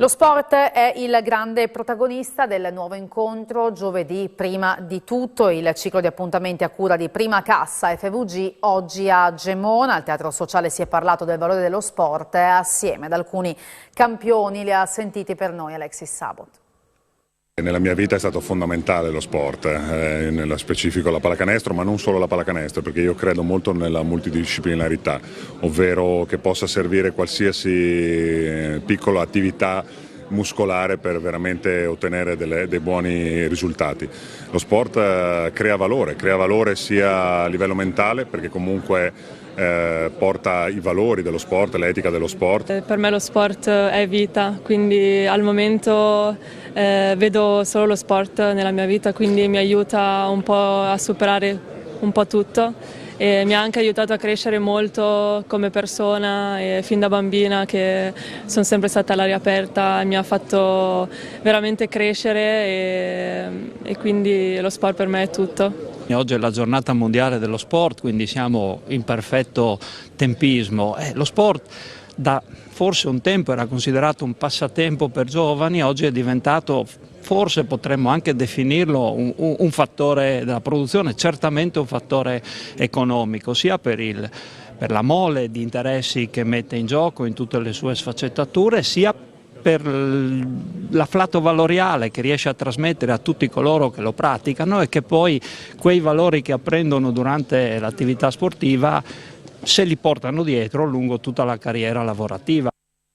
Lo sport è il grande protagonista del nuovo incontro giovedì. Prima di tutto il ciclo di appuntamenti a cura di Prima Cassa FVG oggi a Gemona. Al Teatro Sociale si è parlato del valore dello sport assieme ad alcuni campioni. Li ha sentiti per noi Alexis Sabot. Nella mia vita è stato fondamentale lo sport, nello specifico la pallacanestro, ma non solo la pallacanestro, perché io credo molto nella multidisciplinarità, ovvero che possa servire qualsiasi piccola attività muscolare per veramente ottenere dei buoni risultati. Lo sport crea valore sia a livello mentale, perché comunque porta i valori dello sport, l'etica dello sport. Per me lo sport è vita, quindi al momento vedo solo lo sport nella mia vita, quindi mi aiuta un po' a superare un po' tutto e mi ha anche aiutato a crescere molto come persona e fin da bambina che sono sempre stata all'aria aperta, mi ha fatto veramente crescere e quindi lo sport per me è tutto. Oggi è la giornata mondiale dello sport, quindi siamo in perfetto tempismo. Lo sport da forse un tempo era considerato un passatempo per giovani, oggi è diventato, forse potremmo anche definirlo un fattore della produzione, certamente un fattore economico, sia per la mole di interessi che mette in gioco in tutte le sue sfaccettature, sia per l'afflato valoriale che riesce a trasmettere a tutti coloro che lo praticano e che poi quei valori che apprendono durante l'attività sportiva se li portano dietro lungo tutta la carriera lavorativa.